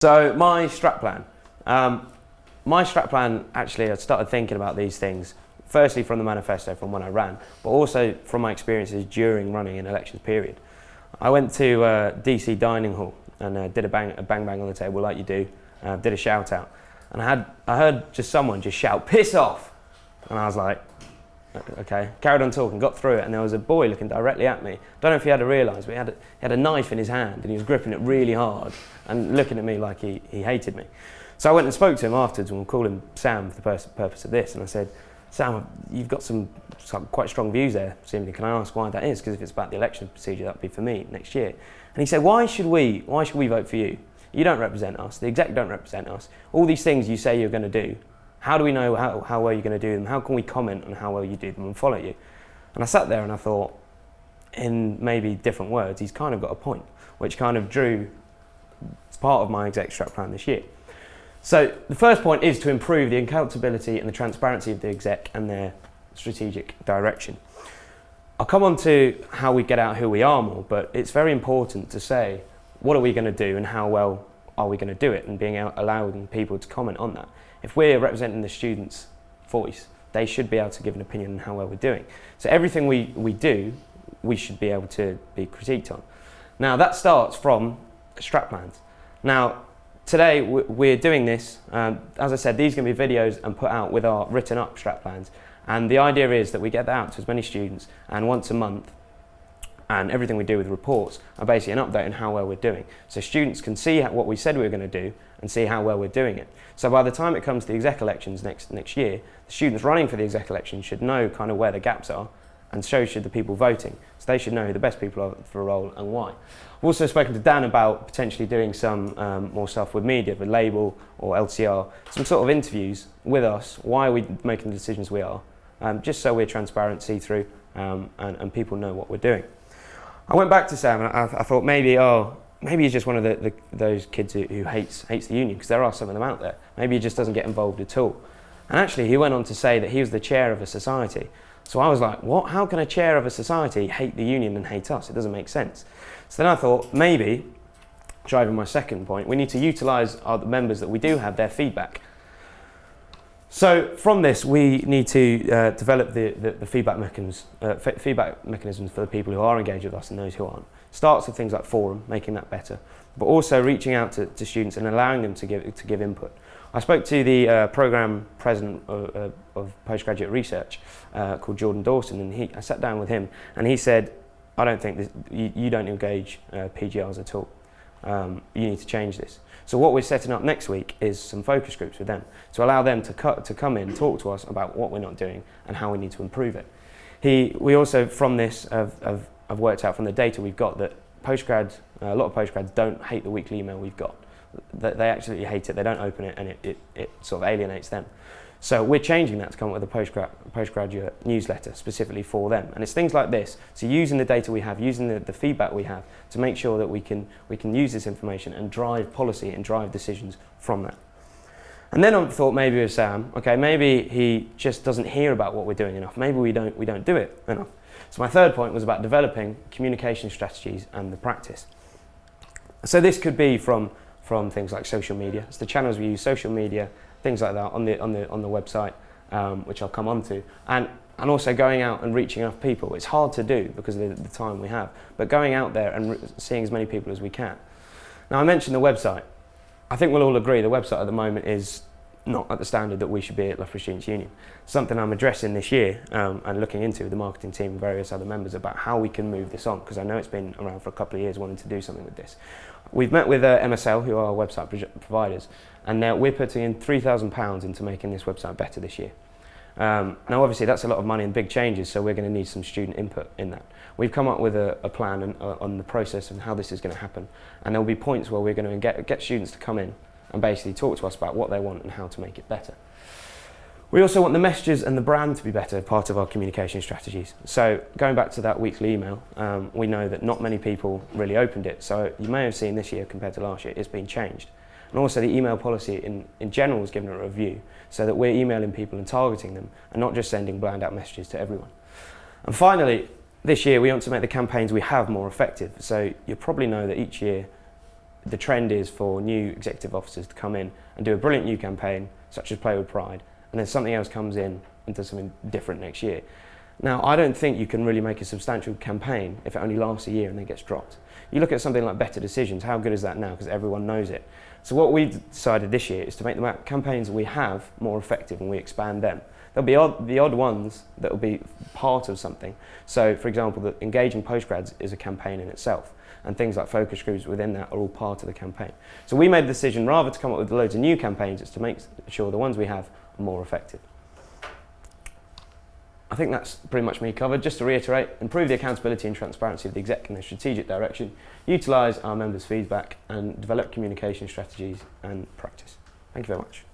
So my strat plan. Actually, I started thinking about these things, firstly from the manifesto from when I ran, but also from my experiences during running an elections period. I went to DC dining hall and did a bang on the table like you do, did a shout out. And I heard just someone just shout, "Piss off!" And I was like, okay, carried on talking, got through it, and there was a boy looking directly at me. Don't know if he had to realise, but he had a knife in his hand and he was gripping it really hard and looking at me like he hated me. So I went and spoke to him afterwards, and we'll call him Sam for the purpose of this, and I said, "Sam, you've got some quite strong views there, seemingly. Can I ask why that is? Because if it's about the election procedure, that'd be for me next year." And he said, why should we vote for you? You don't represent us, the exec don't represent us. All these things you say you're going to do, how do we know how well you're going to do them? How can we comment on how well you do them and follow you? And I sat there and I thought, in maybe different words, he's kind of got a point, which kind of drew part of my exec strat plan this year. So the first point is to improve the accountability and the transparency of the exec and their strategic direction. I'll come on to how we get out who we are more, but it's very important to say, what are we going to do and how well are we going to do it, and allowing people to comment on that. If we're representing the students' voice, they should be able to give an opinion on how well we're doing. So everything we do, we should be able to be critiqued on. Now that starts from strat plans. Now today we're doing this, as I said, these are going to be videos and put out with our written up strat plans. And the idea is that we get that out to as many students, and once a month, and everything we do with reports are basically an update on how well we're doing. So students can see what we said we were going to do and see how well we're doing it. So by the time it comes to the exec elections next year, the students running for the exec election should know kind of where the gaps are, and so should the people voting. So they should know who the best people are for a role and why. I've also spoken to Dan about potentially doing some more stuff with media, with Label or LCR, some sort of interviews with us, why are we making the decisions we are, just so we're transparent, see-through, and people know what we're doing. I went back to Sam and I thought maybe he's just one of those kids who hates the union, because there are some of them out there. Maybe he just doesn't get involved at all. And actually he went on to say that he was the chair of a society. So I was like, what? How can a chair of a society hate the union and hate us? It doesn't make sense. So then I thought, maybe, driving my second point, we need to utilise the members that we do have, their feedback. So from this, we need to develop the feedback mechanisms for the people who are engaged with us and those who aren't. Starts with things like forum, making that better, but also reaching out to students and allowing them to give input. I spoke to the program president of postgraduate research called Jordan Dawson, and I sat down with him, and he said, "I don't think you don't engage PGRs at all. You need to change this." So what we're setting up next week is some focus groups with them to allow them to come in, talk to us about what we're not doing and how we need to improve it. We also, from this, have worked out from the data we've got that a lot of postgrads don't hate the weekly email we've got. They absolutely hate it. They don't open it, and it sort of alienates them. So we're changing that to come up with a postgraduate newsletter specifically for them. And it's things like this. So using the data we have, using the feedback we have to make sure that we can use this information and drive policy and drive decisions from that. And then I thought maybe with Sam, okay, maybe he just doesn't hear about what we're doing enough. Maybe we don't do it enough. So my third point was about developing communication strategies and the practice. So this could be from things like social media. It's the channels we use, social media, things like that on the website, which I'll come on to, and also going out and reaching enough people. It's hard to do because of the time we have, but going out there and seeing as many people as we can. Now I mentioned the website. I think we'll all agree the website at the moment is not at the standard that we should be at Loughborough Students' Union. Something I'm addressing this year and looking into with the marketing team and various other members about how we can move this on, because I know it's been around for a couple of years wanting to do something with this. We've met with MSL, who are our website providers, and we're putting in £3,000 into making this website better this year. Now obviously that's a lot of money and big changes, so we're going to need some student input in that. We've come up with a plan on the process and how this is going to happen, and there will be points where we're going to get students to come in and basically talk to us about what they want and how to make it better. We also want the messages and the brand to be better, part of our communication strategies. So going back to that weekly email, we know that not many people really opened it, so you may have seen this year compared to last year, it's been changed. And also the email policy in general was given a review, so that we're emailing people and targeting them and not just sending bland out messages to everyone. And finally, this year we want to make the campaigns we have more effective. So you probably know that each year the trend is for new executive officers to come in and do a brilliant new campaign, such as Play with Pride, and then something else comes in and does something different next year. Now, I don't think you can really make a substantial campaign if it only lasts a year and then gets dropped. You look at something like Better Decisions, how good is that now? Because everyone knows it. So what we've decided this year is to make the campaigns we have more effective and we expand them. There'll be the odd ones that will be part of something. So, for example, the Engaging Postgrads is a campaign in itself, and things like focus groups within that are all part of the campaign. So we made the decision, rather to come up with loads of new campaigns, is to make sure the ones we have are more effective. I think that's pretty much me covered. Just to reiterate, improve the accountability and transparency of the exec and their strategic direction, utilise our members' feedback, and develop communication strategies and practice. Thank you very much.